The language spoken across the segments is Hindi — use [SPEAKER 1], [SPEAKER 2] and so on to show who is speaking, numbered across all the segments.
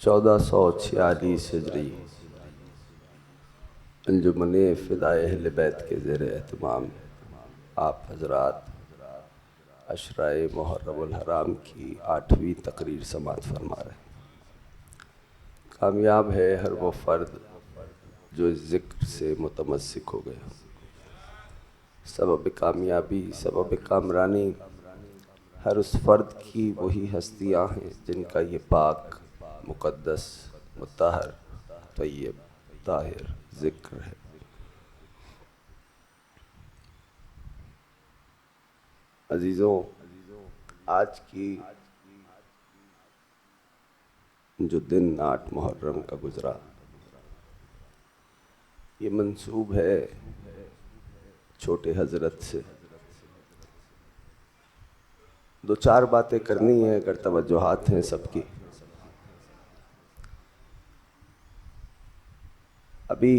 [SPEAKER 1] 1446 हिजरी अंजुमने फ़िदाए अहले बैत के ज़ेर एहतमाम आप हजरात अशराए मुहर्रमुल हराम की 8वीं तकरीर समाअत फरमा रहे। कामयाब है हर वो फ़र्द जो ज़िक्र से मुतमस्सिक हो गया। सबब कामयाबी, सबब कामरानी हर उस फ़र्द की वही हस्तियाँ हैं जिनका ये पाक, मुक़द्दस, मुत्तहर, तय्यब, ताहिर ज़िक्र है। अजीज़ों, आज की जो दिन 8 मुहर्रम का गुज़रा, ये मंसूब है छोटे हज़रत से। 2-4 बातें करनी है अगर तवज्जुहात हैं सबकी। अभी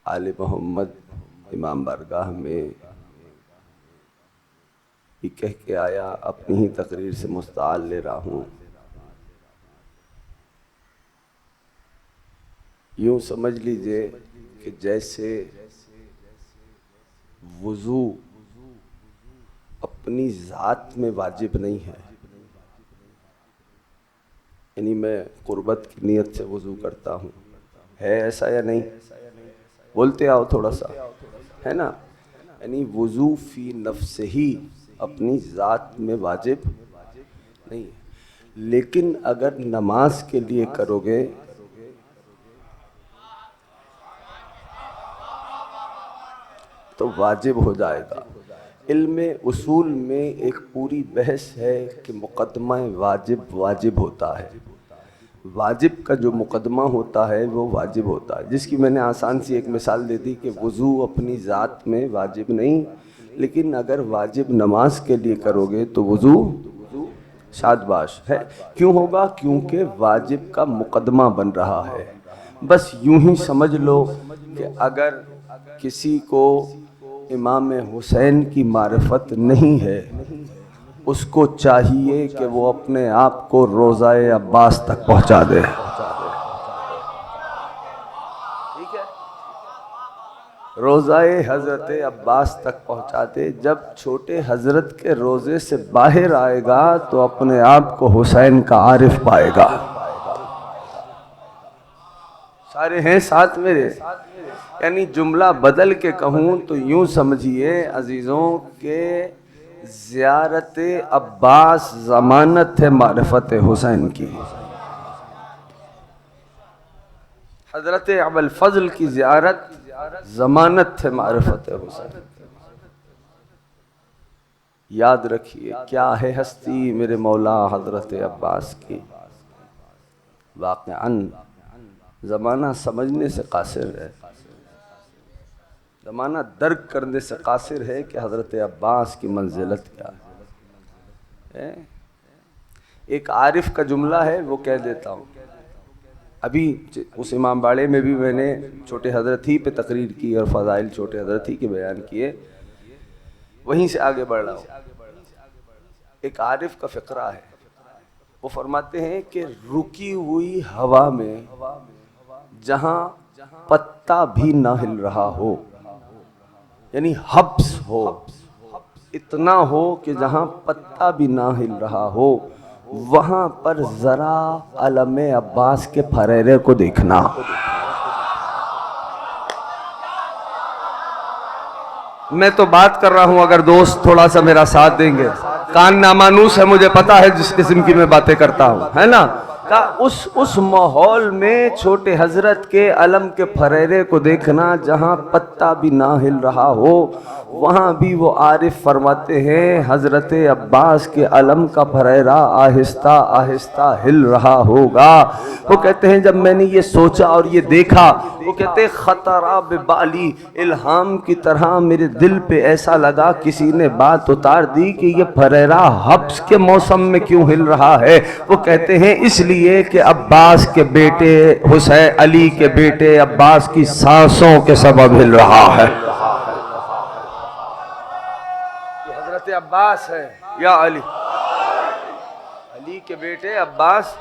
[SPEAKER 1] आले मोहम्मद इमाम बारगाह में ये कह के आया, अपनी ही तकरीर से मुस्ताल ले रहा हूँ। यूँ समझ लीजिए कि जैसे वुज़ू अपनी ज़ात में वाजिब नहीं है, यानी मैं कुर्बत की नीयत से वज़ू करता हूँ, है ऐसा या नहीं? बोलते आओ थोड़ा सा, है ना? यानी वज़ू फ़ी नफ्स ही अपनी ज़ात में वाजिब नहीं है, लेकिन अगर नमाज के लिए करोगे तो वाजिब हो जाएगा। इल्मे उसूल में एक पूरी बहस है कि मुक़द्दमा वाजिब वाजिब होता है। वाजिब का जो मुक़द्दमा होता है वो वाजिब होता है, जिसकी मैंने आसान सी एक मिसाल दे दी कि वज़ू अपनी ज़ात में वाजिब नहीं, लेकिन अगर वाजिब नमाज के लिए करोगे तो वज़ू शादबाश है। क्यों होगा? क्योंकि वाजिब का मुक़द्दमा बन रहा है। बस यूं ही समझ लो कि अगर किसी को इमाम हुसैन की मारिफत नहीं है, उसको चाहिए कि वो अपने आप को रोज़ाए अब्बास तक पहुंचा दे। ठीक है, रोज़ाए हज़रत अब्बास तक पहुंचा दे। जब छोटे हज़रत के रोज़े से बाहर आएगा तो अपने आप को हुसैन का आरिफ पाएगा। सारे हैं साथ मेरे। यानी जुमला बदल के कहूँ तो यूं समझिए अजीजों के ज़ियारत अब्बास ज़मानत है मारिफत हुसैन की। हजरत अबुल फजल की ज़ियारत ज़मानत है मारिफत हुसैन। याद रखिए क्या है हस्ती मेरे मौला हजरत अब्बास की। वाक़अन ज़माना समझने से कासिर है, ज़माना दर्क करने से कासिर है कि हज़रत अब्बास की मंजिलत क्या है। एक आरिफ का जुमला है वो कह देता हूँ। अभी उस इमाम बाड़े में भी मैंने छोटे हज़रत ही पे तकरीर की और फ़ज़ाइल छोटे हज़रत ही के बयान किए, वहीं से आगे बढ़ रहा हूँ। एक आरिफ का फ़िक्रा है, वो फरमाते हैं कि रुकी हुई हवा में जहाँ पत्ता भी ना हिल रहा हो, यानी हब्स हो, इतना हो कि जहाँ पत्ता भी ना हिल रहा हो, वहाँ पर ज़रा अलमे अब्बास के फरेरे को देखना। मैं तो बात कर रहा हूँ, अगर दोस्त थोड़ा सा मेरा साथ देंगे। कान नामानूस है, मुझे पता है जिस किस्म की मैं बातें करता हूँ, है ना। का उस माहौल में छोटे हजरत के अलम के फरेरे को देखना जहाँ पत्ता भी ना हिल रहा हो, वहाँ भी वो आरिफ फरमाते हैं हजरत अब्बास के अलम का फरेरा आहिस्ता आहिस्ता हिल रहा होगा। वो कहते हैं जब मैंने ये सोचा और ये देखा, वो कहते हैं खतरा बेबाली, इल्हाम की तरह मेरे दिल पे ऐसा लगा किसी ने बात उतार दी कि ये फरेरा हब्स के मौसम में क्यों हिल रहा है। वो कहते हैं इसलिए कि अब्बास के बेटे हुसैन अली के बेटे अब्बास की सांसों के सबब हिल रहा है। हजरत अब्बास है या अली, अली के बेटे अब्बास।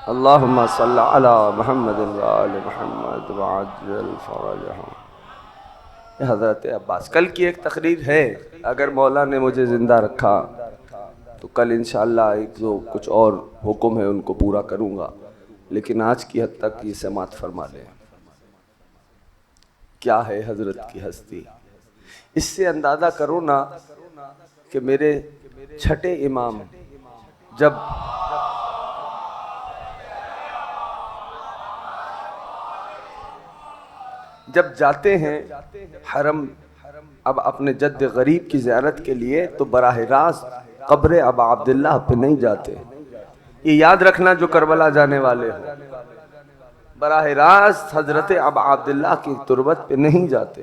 [SPEAKER 1] अल्लाहुम्मा सल्ली अला मुहम्मद व आले मुहम्मद व अज्जल फरजहम। हजरत अब्बास कल की एक तकरीर है, अगर मौला ने मुझे ज़िंदा रखा तो कल इंशाअल्लाह एक जो कुछ और हुक्म है उनको पूरा करूँगा, लेकिन आज की हद तक ये समात फरमा लें। क्या है हजरत की हस्ती, इससे अंदाज़ा करो ना कि मेरे छठे इमाम जब जाते हैं हरम अब अपने जद्द गरीब की ज़ियारत के लिए, तो बराह रास्त कब्र अब अब्दुल्लाह पे नहीं जाते। ये याद रखना जो करबला जाने वाले हो, बराह रास्त हजरत अब अब्दुल्लाह की तुरबत पे नहीं जाते।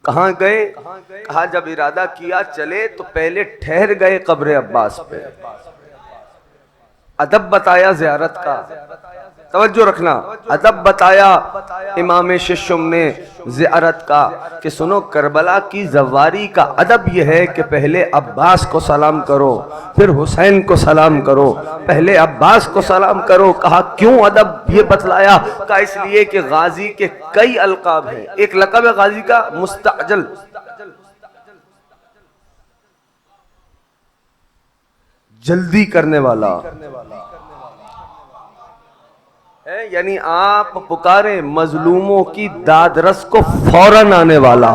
[SPEAKER 1] कहाँ गए? कहा जब इरादा किया चले तो पहले ठहर गए कब्र अब्बास पे। अदब बताया ज़ियारत का, तवज्जो रखना, अदब बताया इमाम शिशुम ने ज़ियारत का कि सुनो करबला की ज़वारी का अदब यह है कि पहले अब्बास को सलाम करो, फिर हुसैन को सलाम करो, पहले अब्बास को सलाम करो। कहा क्यों अदब ये बतलाया? कहा इसलिए कि गाजी के कई अलकाब हैं, एक लक़ब है गाजी का मुस्तअजल, जल्दी करने वाला है, यानी आप पुकारे मजलूमों की दादरस को फौरन आने वाला,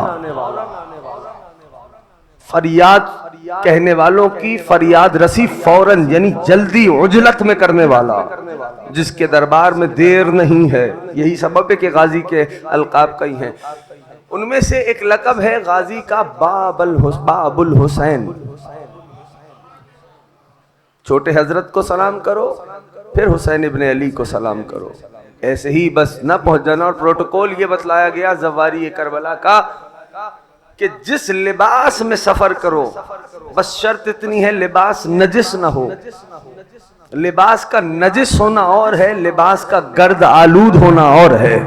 [SPEAKER 1] फरियाद कहने वालों की फरियाद रसी फौरन यानी जल्दी उजलत में करने वाला, जिसके दरबार में देर नहीं है। यही सबब है कि गाजी के अलकाब कई हैं, उनमें से एक लक़ब है गाजी का बाबुल हुसैन। छोटे हजरत को सलाम करो, फिर हुसैन इब्ने अली को सलाम करो, ऐसे ही बस न पहुंच जाना। और प्रोटोकॉल ये बतलाया गया ज़वारी करबला का कि जिस लिबास में सफर करो, बस शर्त इतनी है लिबास नजिस ना हो। लिबास का नजिस होना और है, लिबास का गर्द आलूद होना और है।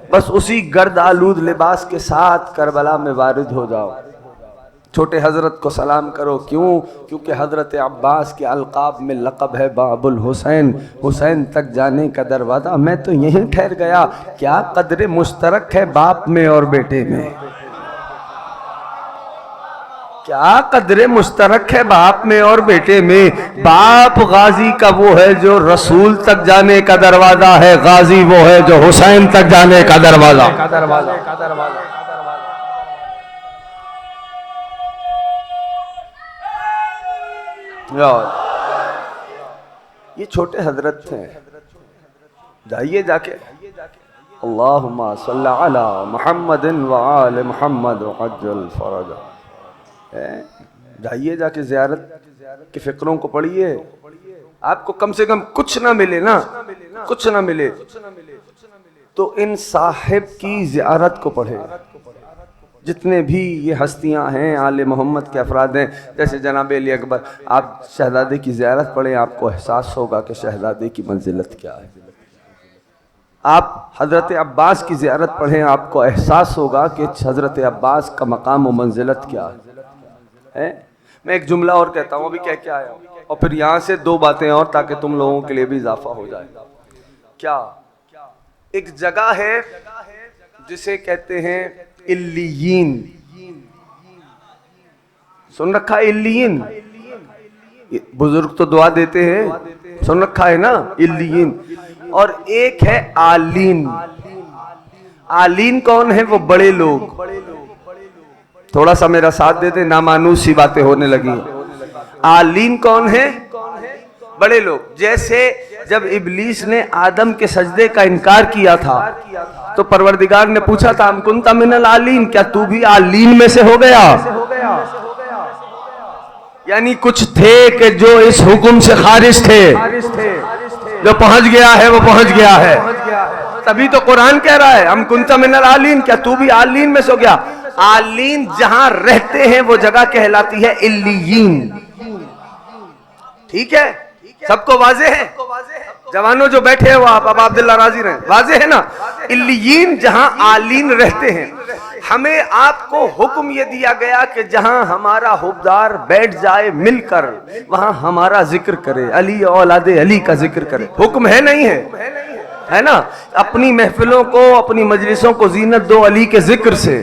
[SPEAKER 1] बस उसी गर्द आलूद लिबास के साथ करबला में वारिद हो जाओ, छोटे हजरत को सलाम करो। क्यों? क्योंकि हजरत अब्बास के अलकाब में लक़ब है बाबुल हुसैन, हुसैन तक जाने का दरवाज़ा मैं तो यहीं ठहर गया। क्या कदर मुश्तरक है बाप में और बेटे में। क्या कदरे मुश्तरक है बाप में और बेटे में। बाप गाजी का वो है जो रसूल तक जाने का दरवाजा है, गाजी वो है जो हुसैन तक जाने का दरवाजा। ये छोटे हजरत थे, जाइए जाके अल्लाहुम्मा सल्ली अला मुहम्मदिन व आले मुहम्मद वअज्जल फरजा, जाइए जाके ज़ियारत की फ़िक्रों को पढ़िए। आपको कम से कम कुछ ना मिले ना, कुछ ना मिले तो इन साहिब की ज़ियारत को पढ़े। जितने भी ये हस्तियां हैं आले मोहम्मद के अफराद हैं, जैसे जनाब अली अकबर, आप शहजादे की ज़ियारत पढ़ें, आपको एहसास होगा कि शहजादे की मंजिलत क्या है। आप हज़रत अब्बास की ज़ियारत पढ़ें, आपको एहसास होगा कि हज़रत अब्बास का मकाम व मंजिलत क्या है। मैं एक जुमला और कहता हूँ, अभी कह के आया हूँ, और फिर यहाँ से दो बातें और, ताकि तुम लोगों के लिए भी इजाफा हो जाए। क्या एक जगह है जिसे कहते हैं इल्लियीन, सुन रखा है इल्लियीन? बुजुर्ग तो दुआ देते हैं, सुन रखा है ना इल्लियीन। और एक है आलीन। आलीन कौन है? वो बड़े लोग। थोड़ा सा मेरा साथ दे दे, नामानूस सी बातें होने लगी। आलीन कौन है? बड़े लोग। जैसे जब इब्लीस ने आदम के सजदे का इनकार किया था तो परवरदिगार ने पूछा था अम कुंता मिनल आलीन, क्या तू भी आलीन में से हो गया? यानी कुछ थे कि जो इस हुक्म से खारिज थे, जो पहुंच गया है वो पहुंच गया है। तभी तो कुरान कह रहा है अम कुंता मिनल आलीन, क्या तू भी आलीन में से हो गया? आलीन जहां रहते हैं वो जगह कहलाती है इल्लियीन। ठीक है, सबको वाजे है? जवानों जो बैठे हैं वो आप अब अब्दुल्ला राजी रहे, वाजे है ना? इल्लियीन जहां आलीन रहते हैं। हमें आपको हुक्म ये दिया गया कि जहां हमारा हुब्बार बैठ जाए मिलकर, वहां हमारा जिक्र करे, अली औलादे अली का जिक्र करे। हुक्म है नहीं है? है ना? अपनी महफिलों को, अपनी मजलिसों को जीनत दो अली के जिक्र से,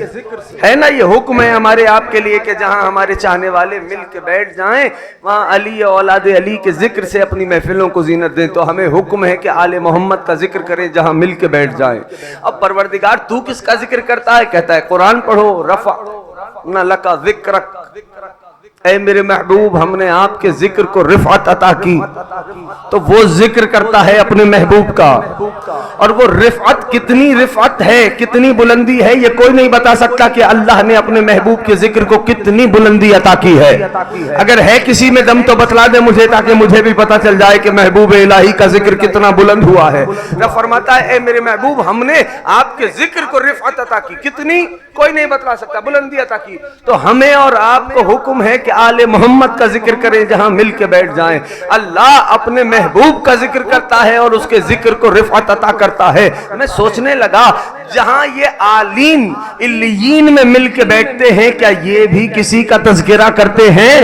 [SPEAKER 1] है ना? ये हुक्म है हमारे आपके लिए कि जहां हमारे चाहने वाले मिल के बैठ जाएं, वहां अली औलादे अली के जिक्र से अपनी महफिलों को जीनत दें। तो हमें हुक्म है कि आले मोहम्मद का जिक्र करें जहां मिल के बैठ जाएं। अब परवरदिगार तू किसका जिक्र करता है? कहता है कुरान पढ़ो, रफा न लका जिक्रक, ऐ मेरे महबूब हमने आपके जिक्र को रिफअत अता की। तो वो जिक्र करता है अपने महबूब का, और वो रिफअत कितनी रिफअत है, कितनी बुलंदी है, ये कोई नहीं बता सकता कि अल्लाह ने अपने महबूब के जिक्र को कितनी बुलंदी अता की है। अगर है किसी में दम तो बतला दे मुझे, ताकि मुझे भी पता चल जाए कि महबूब इलाही का जिक्र कितना बुलंद हुआ है। रब फरमाता है ऐ मेरे महबूब हमने आपके जिक्र को रिफअत अता की, कितनी कोई नहीं बतला सकता, बुलंदी अता की। तो हमें और आपको हुक्म है कि आले मोहम्मद का जिक्र करें जहां मिल के बैठ जाएं। अल्लाह अपने महबूब का जिक्र करता है और उसके जिक्र को रिफअत अता करता है। मैं सोचने लगा जहां ये आलीन इल्लियीन में मिल के बैठते हैं, क्या ये भी किसी का तज़किरा करते हैं?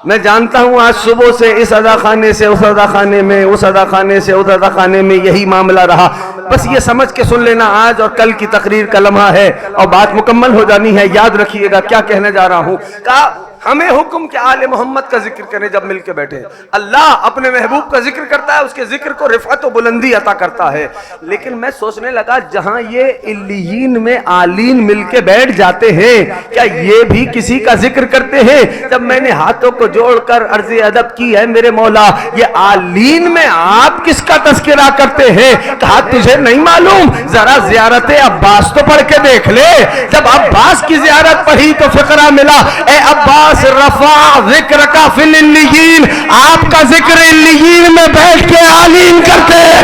[SPEAKER 1] मैं जानता हूं आज सुबह से इस अदा खाने से उस अदा खाने में, उस अदा खाने से उस अदा खाने में यही मामला रहा। बस ये समझ के सुन लेना, आज और कल की तकरीर का लम्हा है और बात मुकम्मल हो जानी है। याद रखिएगा क्या कहने जा रहा हूं। का हमें हुक्म के आले मोहम्मद का जिक्र करें जब मिल के बैठे। अल्लाह अपने महबूब का जिक्र करता है, उसके जिक्र को रिफअत और बुलंदी अता करता है। लेकिन मैं सोचने लगा जहां ये इल्लियीन में आलीन मिल के बैठ जाते हैं, क्या ये भी किसी का जिक्र करते हैं? जब मैंने हाथों को जोड़कर अर्ज़ अदब की है मेरे मौला, ये आलीन में आप किसका तज़किरा करते हैं? कहा तुझे नहीं मालूम, जरा ज़ियारत अब्बास तो पढ़ के देख ले। जब अब्बास की ज़ियारत पढ़ी तो फिक्रा मिला, ए अब्बास रफा जिक्र का फिल इल्लियीन, आपका जिक्र इल्लियीन में बैठ के आलीन करते हैं।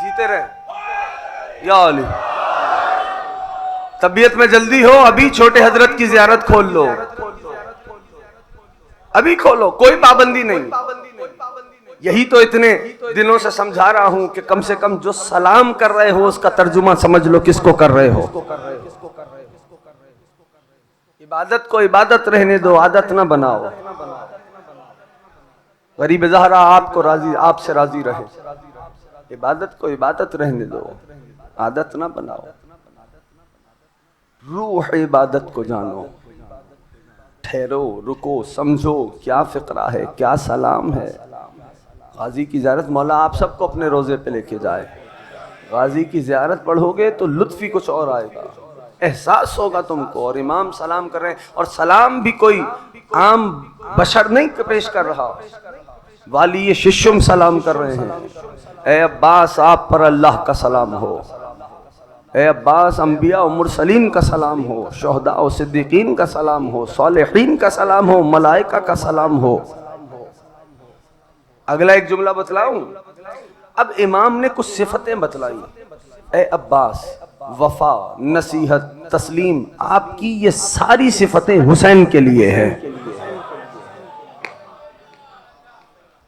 [SPEAKER 1] जीते रहे या अली। तबीयत में जल्दी हो, अभी छोटे हजरत की जियारत खोल लो, अभी खोलो, कोई पाबंदी नहीं। यही तो इतने दिनों से समझा रहा हूं कि कम से कम जो सलाम कर रहे हो उसका तर्जुमा समझ लो किसको कर रहे हो। इबादत को इबादत रहने दो, आदत ना बनाओ। गरीब ज़हरा आपको राजी, आपसे राजी रहे। इबादत को इबादत रहने दो, आदत ना बनाओ। रूह इबादत को जानो। ठहरो, रुको, समझो क्या फिक्रा है, क्या सलाम है। गाजी की ज़ियारत मौला आप सबको अपने रोज़े पे लेके जाए। गाजी की ज़ियारत पढ़ोगे तो लुत्फ़ ही कुछ और आएगा, एहसास होगा तुमको। और इमाम सलाम कर रहे हैं, और सलाम भी कोई आम बशर नहीं पेश कर रहा, वाली ये शिष्यम सलाम कर रहे हैं। ए अब्बास आप पर अल्लाह का सलाम हो। ए अब्बास अंबिया और मुरसलीन का सलाम हो, शुहदा और सिद्दीकीन का सलाम हो, सालिहीन का सलाम हो, मलाइका का सलाम हो। अगला एक जुमला बतलाऊं। अब इमाम ने कुछ सिफतें बतलाई। ए अब्बास, वफा, नसीहत, तस्लीम, आपकी ये सारी सिफतें हुसैन के लिए है।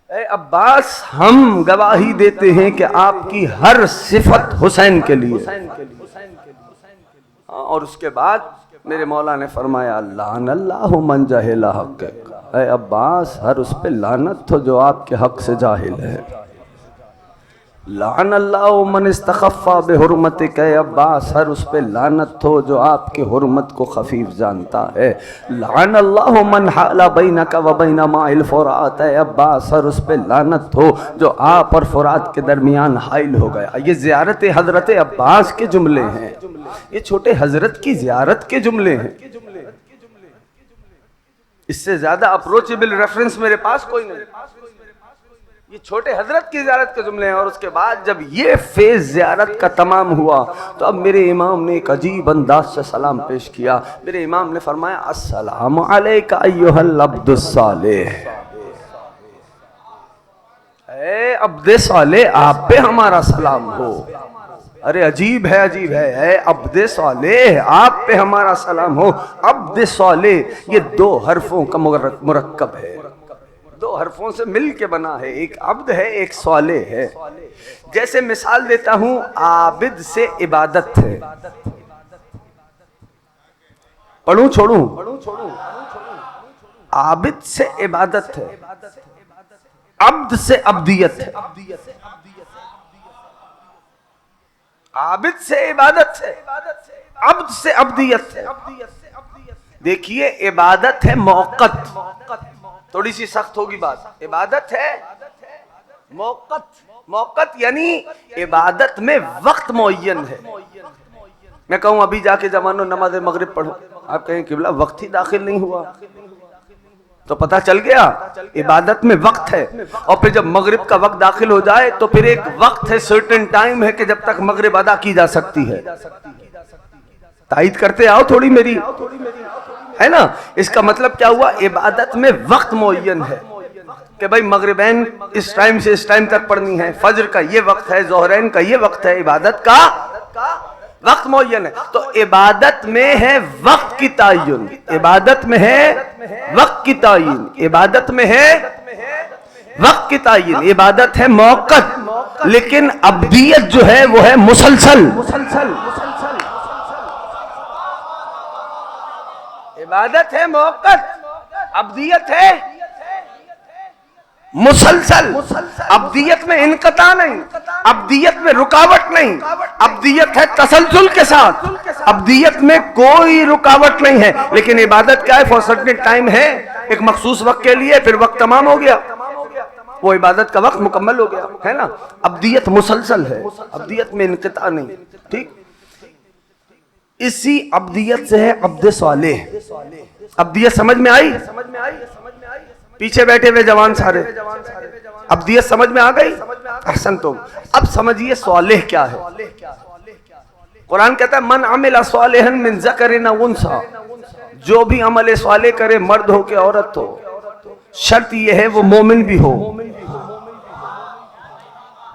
[SPEAKER 1] ए अब्बास, हम गवाही देते हैं कि आपकी हर सिफत हुसैन के लिए। और उसके बाद मेरे मौला ने फरमाया, लान अल्लाहु मन जहिला हक़्क़क। ए अब्बास, हर उस पे लानत हो जो आपके हक से जाहिल है। लान अल्लाहु मन इस्तख़फ़ा बिहुर्मतिक। ए अब्बास, हर उस पे लानत हो जो आपके हुर्मत को खफीफ जानता है। लान अल्लाहु मन हाला बैनक व बैन माइल फ़ुरात। ए अब्बास, हर उस पे लानत हो जो आप और फुरात के दरमियान हाइल हो गया। ये ज़ियारत हज़रत अब्बास के जुमले हैं, ये छोटे हजरत की ज़ियारत के जुमले हैं। इससे ज्यादा अप्रोचेबल रेफरेंस मेरे पास कोई नहीं। ये छोटे हजरत की ज़ियारत के जुमले हैं। और उसके बाद जब ये फेज ज़ियारत का तमाम हुआ तो अब मेरे इमाम ने एक अजीब अंदाज से सलाम पेश किया। मेरे इमाम ने फरमाया, अस्सलामु अलैका अय्युहल अब्दुस सालेह। ए अब्दे सालेह, आप पे हमारा सलाम हो। अरे अजीब है, अजीब है। ए अब्दे सालेह, आप पे हमारा सलाम हो। अब्दे सालेह ये दो हरफों का मुरक्कब है, दो हरफों से मिल के बना है। एक अब्द है, एक सालेह है। जैसे मिसाल देता हूं, आबिद से इबादत है। पढ़ूं छोड़ूं? आबिद से इबादत है, अब्द से अब्दियत है। आबिद से इबादत है, अब्द से अब्दियत है। देखिए, इबादत है मौक़त, थोड़ी सी सख्त होगी बात। इबादत है मौक़त, मौक़त यानी इबादत में वक्त मुअय्यन है। मैं कहूं अभी जाके जमानो नमाज मगरिब पढ़ो, आप कहें किबला वक्त ही दाखिल नहीं हुआ, तो पता चल गया इबादत में वक्त है। और फिर जब मगरिब का वक्त दाखिल हो जाए तो फिर एक वक्त है, सर्टेन टाइम है कि जब तक मगरिब अदा की जा सकती है। तायीद करते आओ थोड़ी मेरी, है ना। इसका मतलब क्या हुआ, इबादत में वक्त मुअय्यन है कि भाई मगरिबैन इस टाइम से इस टाइम तक पढ़नी है, फज्र का ये वक्त है, ज़ोहरैन का ये वक्त है। इबादत का वक्त मुअय्यन है। तो इबादत में है वक्त की ताय्युन, इबादत में है वक्त की तायीन, इबादत में है वक्त की तायीन। इबादत है मौक़त, लेकिन अब्दियत जो है वो है मुसलसल। इबादत है मौक़त, अब्दियत है मुसलसल। अब्दियत में इनकता नहीं, अब्दियत में रुकावट नहीं, अब्दियत है तसलसल के साथ। अब्दियत में कोई रुकावट नहीं है। लेकिन इबादत क्या है, फॉर सर्टेन टाइम है, एक मखसूस वक्त के लिए, फिर वक्त तमाम हो गया, वो इबादत का वक्त मुकम्मल हो गया, है ना। अब्दियत मुसलसल है, अब्दियत में इनकता नहीं। ठीक, इसी अब्दियत से है अब्दे सालेह। अब्दियत समझ में आई? पीछे बैठे हुए जवान सारे, अब्दियत समझ में आ गई? अहसन। तो अब समझिए सालेह क्या है। कुरान कहता है, मन अमिला सालिहन मिन ज़करिन अव उन्सा, जो भी अमल सालेह करे, मर्द हो के औरत हो, शर्त यह है वो मोमिन भी हो।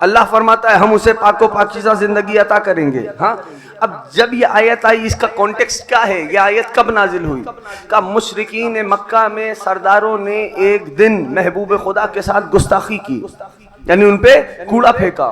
[SPEAKER 1] अल्लाह फरमाता है हम उसे पाको पाकीज़ा जिंदगी अता करेंगे। हाँ, अब जब ये आयत आई, इसका कॉन्टेक्स्ट क्या है, ये आयत कब नाजिल हुई? का मुशरिकीन मक्का में सरदारों ने एक दिन महबूब खुदा के साथ गुस्ताखी की, यानी उनपे कूड़ा फेंका।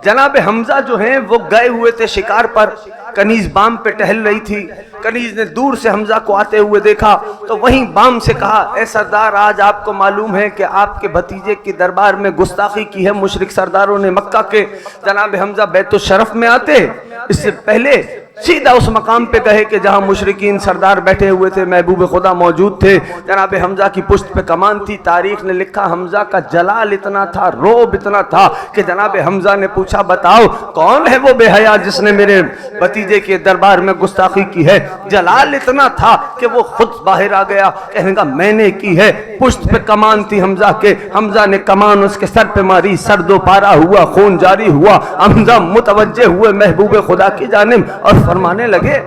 [SPEAKER 1] जनाब हमजा जो हैं वो गए हुए थे शिकार पर, कनीज बाम पे टहल रही थी, कनीज ने दूर से हमजा को आते हुए देखा तो वहीं बाम से कहा, ए सरदार, आज आपको मालूम है कि आपके भतीजे के दरबार में गुस्ताखी की है मुशरिक सरदारों ने मक्का के। जनाब हमजा बैतुल शरफ में आते, इससे पहले सीधा उस मकाम पे गए कि जहां मुशरिकीन सरदार बैठे हुए थे, महबूब खुदा मौजूद थे। जनाब हमजा की पुश्त पे कमान थी। तारीख ने लिखा हमजा का जलाल इतना था, रोब इतना था कि जनाब हमजा ने पूछा, बताओ कौन है वो बेहया जिसने मेरे भतीजे के दरबार में गुस्ताखी की है। जलाल इतना था कि वो खुद बाहर आ गया, कहने का मैंने की है। पुश्त पे कमान थी हमजा के, हमजा ने कमान उसके सर पे मारी, सर दो पारा हुआ, खून जारी हुआ। हमजा मुतवज्जे हुए महबूब खुदा की जानिब और फरमाने लगे,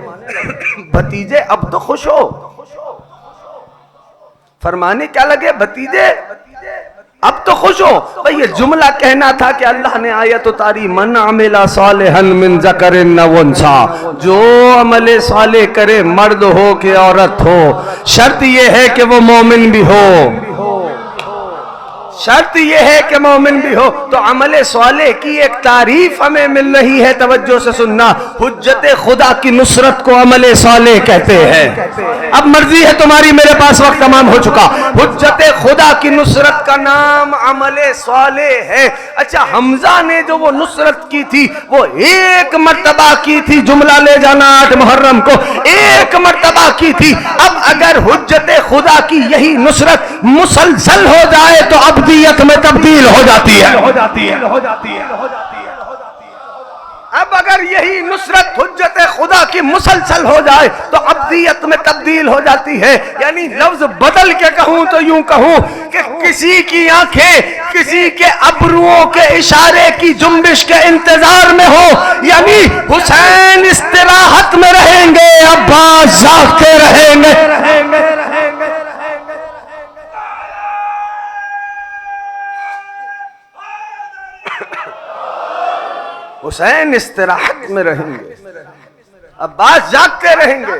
[SPEAKER 1] भतीजे अब तो खुश हो। फरमाने क्या लगे, भतीजे अब तो खुश हो। भाई ये जुमला कहना था कि अल्लाह ने आयत उतारी, मन अमिला सालिहन मिन ज़करिन व उन्सा, जो अमले साले करे मर्द हो कि औरत हो, शर्त ये है कि वो मोमिन भी हो। शर्त यह है कि मोमिन भी हो। तो अमले साले की एक तारीफ हमें मिल रही है, तवज्जो से सुनना। हुज्जत खुदा की नुसरत को अमले साले कहते हैं। अब मर्जी है तुम्हारी, मेरे पास वक्त तमाम हो चुका। हुज्जत खुदा की नुसरत का नाम अमले साले है। अच्छा, हमजा ने जो वो नुसरत की थी वो एक मर्तबा की थी, जुमला ले जाना 8 मुहर्रम को, एक मर्तबा की थी। अब अगर हुज्जत खुदा की यही नुसरत मुसलसल हो जाए तो अब्दियत में तब्दील हो जाती है। अब अगर यही नुसरत हुज्जत खुदा की मुसलसल हो जाए तो अब्दियत में तब्दील हो जाती है। यानी लफ्ज बदल के कहूं तो यूं कहूं कि किसी की आंखें किसी के अबरुओं के इशारे की जुम्बिश के इंतजार में हो, यानी हुसैन इस्तिराहत में रहेंगे, अब्बास जागते रहेंगे। हुसैन इस्तिराहत में रहेंगे, अब्बास जागते रहेंगे।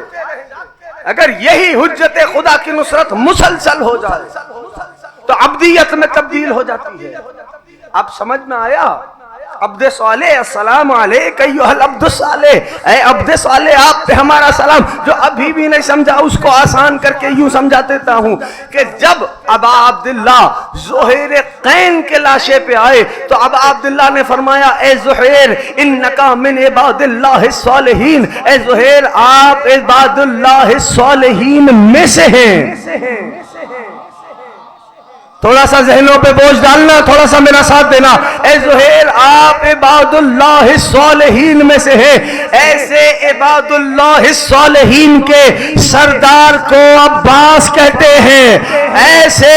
[SPEAKER 1] अगर यही हुज्जत खुदा की नुसरत मुसलसल हो जाए तो अब्दियत में तब्दील हो जाती है। आप समझ में आया? अब्दे साले अस्सलाम अलैका अय्युहल अब्दु साले, ऐ अब्दे साले आप पे हमारा सलाम। जो अभी भी नहीं समझा उसको आसान करके यूं समझा देता हूं कि जब अबा अब्दुल्ला ज़ुहैर कैन के लाशे पे आए तो अबा अब्दुल्ला ने फरमाया, ए ज़ुहैर इन्नका मिन इबादिल्लाहिस सालिहीन, ए ज़ुहैर आप इबादुल्लाहिस सालिहीन में से हैं। थोड़ा सा ज़हनों पे बोझ डालना, थोड़ा सा मेरा साथ देना। ए ज़ुहैर आप इबादुल्लाहिस सालिहीन में से हैं। ऐसे इबादुल्लाहिस सालिहीन के सरदार को अब्बास कहते हैं। ऐसे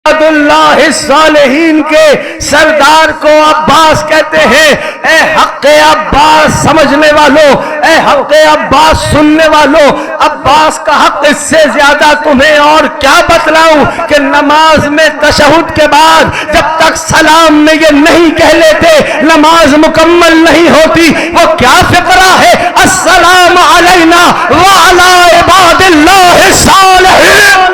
[SPEAKER 1] इबादुल्लाहिस सालिहीन के सरदार को अब्बास कहते हैं। ए हक़ अब्बास समझने वालों, ए हक़ अब्बास सुनने वालों, अब्बास का हक इससे ज्यादा तुम्हें और क्या बतलाऊं कि नमाज में तशहुद के बाद जब तक सलाम में ये नहीं कह लेते नमाज मुकम्मल नहीं होती। वो क्या फिक्रा है, अस्सलाम अलैना व अला इबादिल्लाहिस सालिहीन।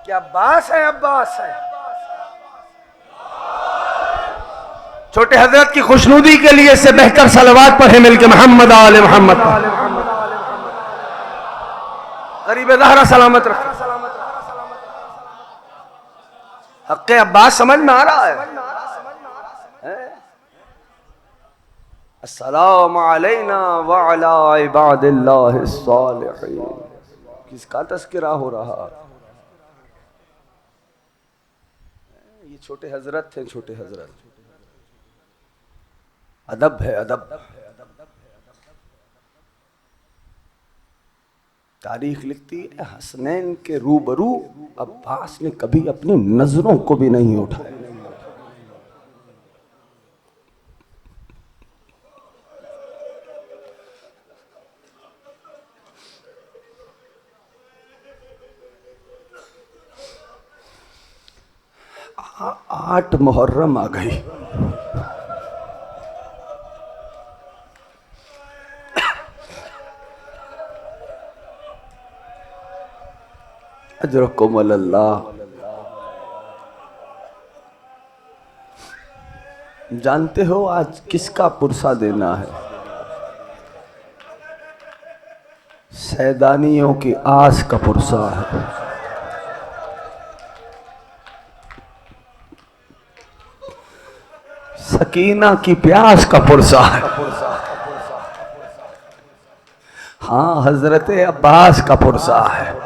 [SPEAKER 1] क्या अब्बास है? अब्बास है। छोटे हजरत की खुशनुदी के लिए इससे बेहतर सलवात पढ़े मिलके मोहम्मद आले मोहम्मद। गरीब ज़हरा सलामत रखे। हक़ अब्बास समझ में आ रहा है? अस्सलामु अलैना व अला इबादिल्लाहिस सालिहीन। किसका तज़किरा हो रहा? ये छोटे हजरत थे। छोटे हजरत अदब है, अदब। तारीख लिखती है हसनैन के रूबरू अब्बास ने कभी अपनी नजरों को भी नहीं उठाया। आठ मुहर्रम आ गई। अजरकुमुल्लाह। जानते हो आज किसका पुरसा देना है? सैदानियों की आस का पुरसा है। सकीना की प्यास का पुरसा है। हाँ, हजरत अब्बास का पुरसा है।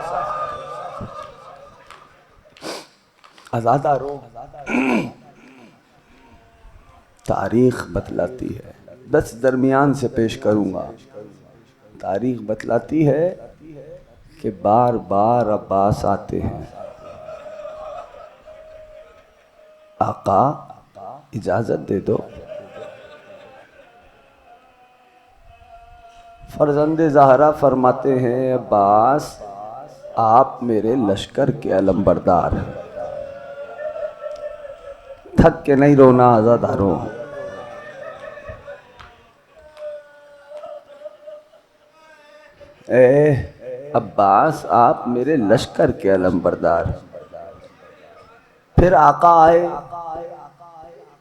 [SPEAKER 1] आजादारो तारीख बतलाती है, 10 दरमियान से पेश करूंगा। तारीख बतलाती है कि बार बार अब्बास आते हैं। आका इजाजत दे दो। फरजंदे ज़हरा फरमाते हैं, अब्बास आप मेरे लश्कर के अलंबरदार हैं, थक के नहीं रोना आज़ादारों। अब्बास आप मेरे लश्कर के अलंबरदार। फिर आका आए,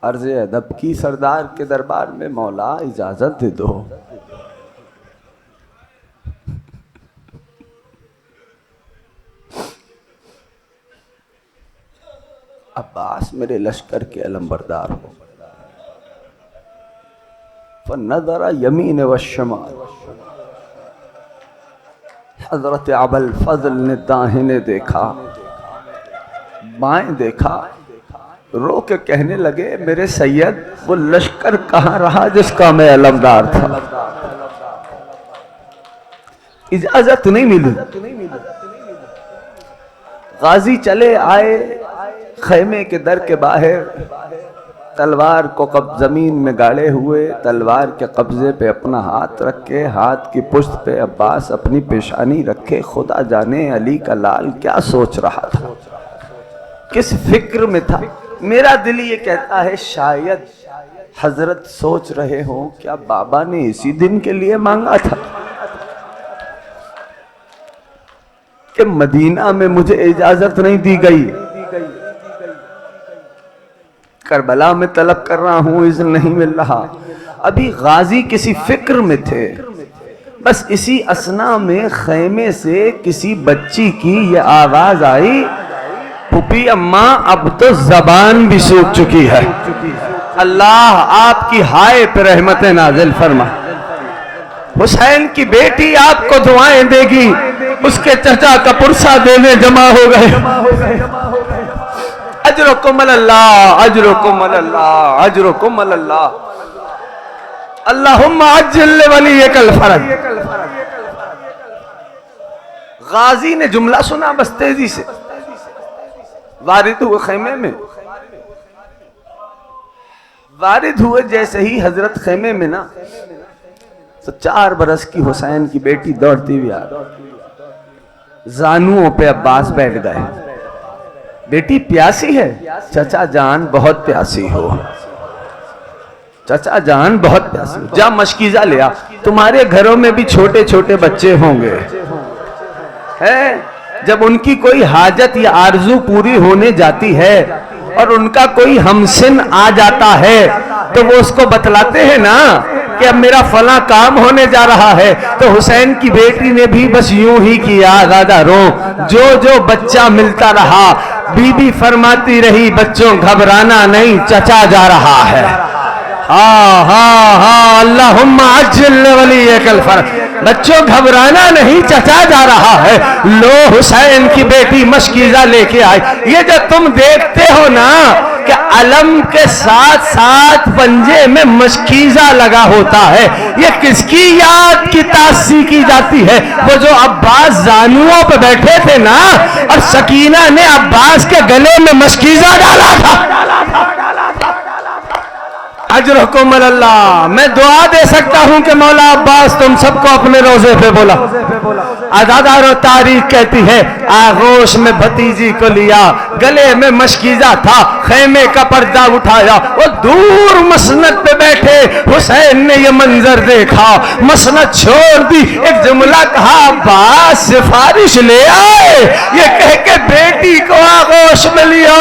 [SPEAKER 1] अर्ज़े अदब की सरदार के दरबार में, मौला इजाजत दे दो। अब्बास मेरे लश्कर के अलंबरदार हो। फनज़रा यमीन व शमाल, हज़रत अबुल फज़ल ने दाहिने देखा, बाएं देखा, रो के कहने लगे, मेरे सैयद वो लश्कर कहाँ रहा जिसका मैं अलमदार था? इजाजत नहीं मिली। गाजी चले आए खैमे के दर के बाहर, तलवार को जमीन में गाड़े हुए, तलवार के कब्जे पे अपना हाथ रखे, हाथ की पुश्त पे अब्बास अपनी पेशानी रखे। खुदा जाने अली का लाल क्या सोच रहा था, किस फिक्र में था। मेरा दिल ये कहता है शायद हजरत सोच रहे हो क्या बाबा ने इसी दिन के लिए मांगा था कि मदीना में मुझे इजाजत नहीं दी गई, करबला में तलब कर रहा हूं, इज़्न नहीं मिल रहा। अभी गाजी किसी फिक्र में थे। बस इसी असना में खैमे से किसी बच्ची की ये आवाज आई, पुपी अम्मा अब तो जबान भी सूख चुकी है, अल्लाह आपकी हाय पे रहमत नाजिल फरमा। हुसैन की बेटी आपको दुआएं देगी, उसके चचा का पुरसा देने जमा हो गए। अजरुकुम अल्लाह, अजरुकुम अल्लाह, अजरुकुम अल्लाह, अल्लाहुम्मा अज्जिल वलियकल फरज। गाजी ने जुमला सुना, बस तेजी से वारिद हुए खैमे में। वारिद हुए जैसे ही हजरत खैमे में ना, तो 4 बरस की हुसैन की बेटी दौड़ती हुई आ, जानुओं पे अब्बास बैठ गए। बेटी प्यासी है, चचा जान बहुत प्यासी हो, चचा जान बहुत प्यासी हो, जा मशकीजा ले आ। तुम्हारे घरों में भी छोटे छोटे बच्चे होंगे, है जब उनकी कोई हाजत या आरजू पूरी होने जाती है और उनका कोई हमसिन आ जाता है, तो वो उसको बतलाते हैं ना कि अब मेरा फला काम होने जा रहा है। तो हुसैन की बेटी ने भी बस यूं ही किया, आज़ादारों, जो जो बच्चा मिलता रहा, बीबी फरमाती रही, बच्चों घबराना नहीं, चचा जा रहा है। हाँ हाँ हाँ, अल्लाहुम्मा अज्जिल वलियकल फरज। बच्चों घबराना नहीं, चचा जा रहा है। लो हुसैन की बेटी मशकीजा लेके आई। ये जो तुम देखते हो ना कि अलम के साथ साथ पंजे में मशकीजा लगा होता है, ये किसकी याद की तासी की जाती है? वो जो अब्बास जानुओं पे बैठे थे ना, और सकीना ने अब्बास के गले में मशकीजा डाला था। अजरुकुम अल्लाह। मैं दुआ दे सकता हूं कि मौला अब्बास तुम सबको अपने रोजे पे बोला। आज़ादार और तारीख कहती है, आगोश में भतीजी को लिया, गले में मशकीजा था, खैमे का पर्दा उठाया, वो दूर मसनद पे बैठे हुसैन ने ये मंजर देखा, मसनद छोड़ दी, एक जुमला कहा, अब्बास सिफारिश ले आए। ये कह के बेटी को आगोश में लिया,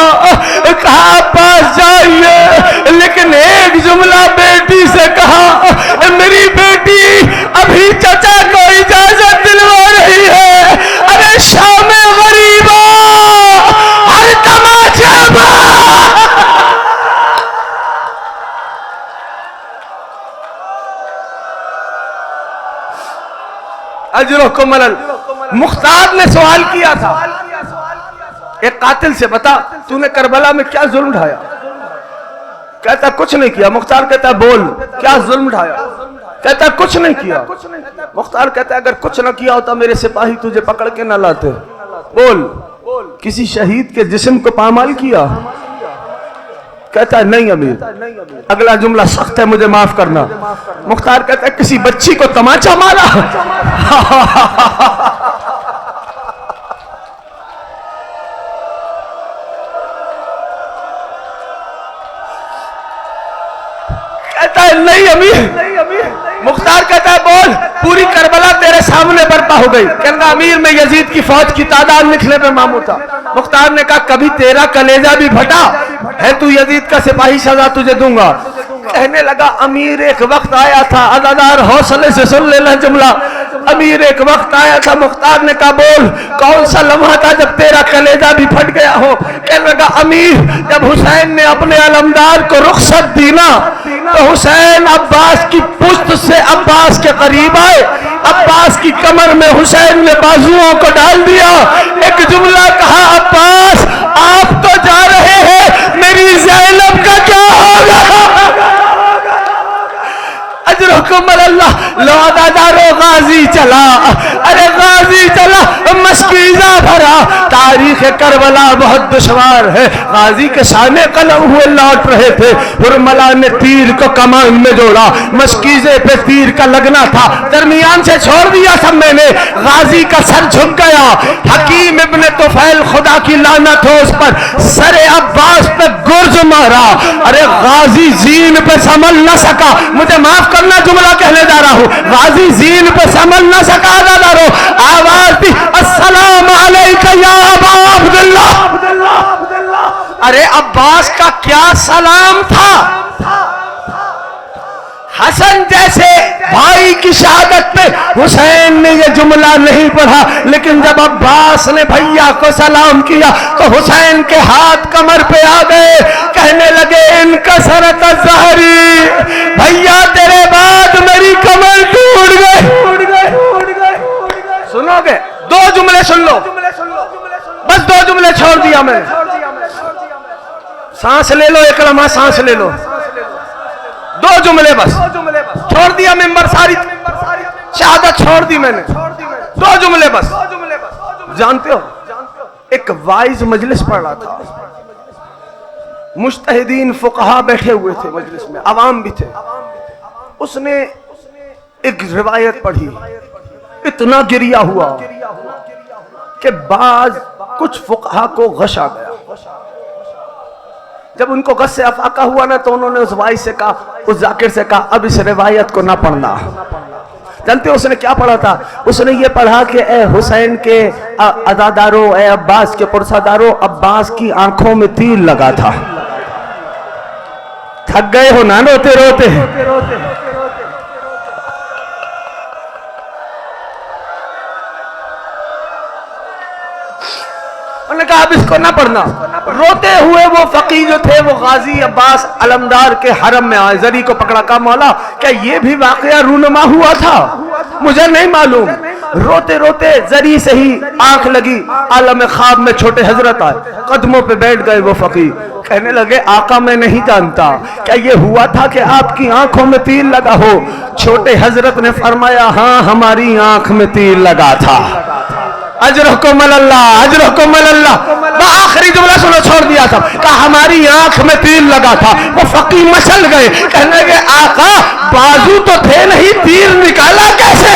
[SPEAKER 1] कहा अब्बास जाइए, लेकिन एक अजरुकुम अलल। मुख्तार ने सवाल किया था एक कातिल से, बता तूने करबला में क्या जुल्म ढाया? कहता कुछ नहीं किया। मुख्तार कहता बोल क्या जुल्म ढाया? कहता कुछ नहीं किया। मुख्तार कहता अगर कुछ न किया होता मेरे सिपाही तुझे पकड़ के न लाते। बोल किसी शहीद के जिस्म को पामाल किया? कहता है नहीं अमीर। अगला जुमला सख्त है, मुझे माफ करना। मुख्तार कहता है किसी बच्ची को तमाचा मारा? कहता है नहीं अमीर। मुख्तार कहता है बोल पूरी करबला तेरे सामने बर्पा हो गई। कहना अमीर में यजीद की फौज की तादाद लिखने पे मामू था। मुख्तार ने कहा कभी तेरा कलेजा भी फटा है, तू यजीद का सिपाही, सजा तुझे दूंगा। कहने लगा अमीर एक वक्त आया था, अदादार हौसले से सुन लेना जुमला। अमीर एक वक्त आया था, मुख्तार ने कहा बोल कौन सा लम्हा था जब तेरा कलेजा भी फट गया हो? कहने लगा अमीर जब हुसैन ने अपने अलमदार को रुखसत दी ना, तो हुसैन अब्बास की पुश्त से अब्बास के करीब आए, अब्बास की कमर में हुसैन ने बाजुओं को डाल दिया। एक जुमला कहा अब्बास आप तो जा रहे हैं, मेरी ज़ैनब का क्या होगा? अजरुकुम अल्लाह। लो अदादारो गाजी चला, अरे गाजी चला, मस्कीजा भरा। तारीख करबला बहुत दुश्वार है। गाजी के सामने कलम हुए लौट रहे थे, हुरमला ने तीर को कमान में जोड़ा, मस्कीजे पे तीर का लगना था, दरमियान से छोड़ दिया सब मैंने। गाजी का सर झुक गया। हकीम इब्ने तुफैल खुदा की लानत हो उस पर, सरे अब्बास पे गुर्ज मारा। अरे गाजी जीन पे संभल न सका, मुझे माफ करना जुमला कहने जा रहा हूं, गाजी जीन पे संभल न सका। दादारो आवाज दी अस्सलाम अलैका या अबा अब्दुल्लाह। अरे अब्बास का क्या सलाम था? हसन जैसे भाई की शहादत पे हुसैन ने ये जुमला नहीं पढ़ा, लेकिन जब अब्बास ने भैया को सलाम किया तो हुसैन के हाथ कमर पे आ गए। कहने लगे इनका सरत ज़हरी, भैया तेरे बाद मेरी कमर टूट गई। सुनोगे? दो जुमले सुन लो, बस दो जुमले छोड़ दिया मैंने। सांस ले लो, एक लम्हा सांस ले लो, दो जुमले बस छोड़ दिया। मिंबर सारी शहादत छोड़ दी मैंने, दो जुमले बस। जानते हो एक वाइज मजलिस पढ़ रहा था, मुज्तहिदीन फुकहा बैठे हुए थे मजलिस में, अवाम भी थे। उसने एक रिवायत पढ़ी, इतना गिरिया हुआ कि बाज कुछ फुकहा को गश आ गया। जब उनको गश से अफाका हुआ ना, तो उन्होंने उस वाइज से कहा, उस जाकिर से कहा अब इस रिवायत को ना पढ़ना। जानते हो उसने क्या पढ़ा था? उसने ये पढ़ा कि ए हुसैन के अदादारों, ए अब्बास के पुरसादारों, अब्बास की आंखों में तीर लगा था। थक गए हो ना रोते रोते? उन्होंने कहा अब इसको ना पढ़ना। रोते हुए वो फकीर जो थे वो गाजी अब्बास अलमदार के हरम में आए, जरी को पकड़ा, कहा मौला क्या ये भी वाकया रूनुमा हुआ था? मुझे नहीं मालूम। रोते रोते जरी से ही आंख लगी, आलम ख्वाब में छोटे हजरत आए, कदमों पे बैठ गए वो फकीर। कहने लगे आका मैं नहीं जानता, क्या ये हुआ था कि आपकी आंखों में तीर लगा हो? छोटे हजरत ने फरमाया हाँ हमारी आंख में तीर लगा था। अजरुकुम अल्लाह, अजरुकुम अल्लाह। आखिरी जुमला सुनो, छोड़ दिया था, कहा हमारी आंख में तीर लगा था। वो फकीर मचल गए, कहने लगे आका बाजू तो थे नहीं, तीर निकाला कैसे?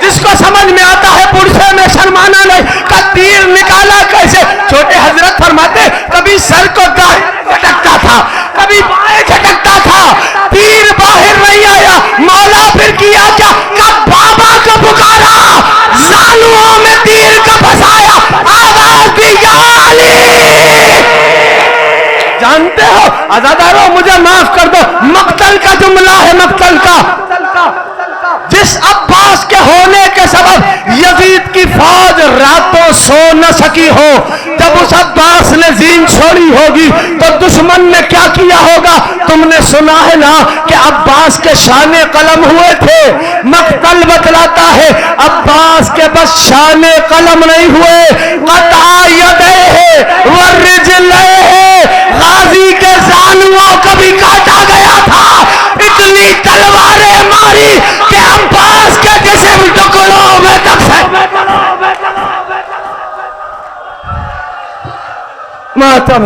[SPEAKER 1] जिसको समझ में आता है पुरसे में शर्माना नहीं, का तीर निकाला कैसे? छोटे हजरत फरमाते कभी सर को दाएं झटकता था, कभी बाएं झटकता था, तीर बाहर नहीं आया। मौला फिर किया क्या? बाबा को पुकारा, जालुओं में तीर को फंसाया, आवाज दी या अली। जानते हो अज़ादारों, मुझे माफ कर दो, मक्तल का जुमला है, मक्तल का। जिस अब्बास के होने के सबब यजीद की फौज रातों सो न सकी हो, जब उस अब्बास ने जीन छोड़ी होगी तो दुश्मन ने क्या किया होगा? तुमने सुना है ना कि अब्बास के शाने कलम हुए थे। मक्तल बतलाता है अब्बास के बस शाने कलम नहीं हुए, कता यदैहि व रिजलैहि, गाजी के जानुओं को भी काटा गया था। इतनी तलवारें मारी कि अब्बास के जिस्म टुकड़ों में तकसीम। मातम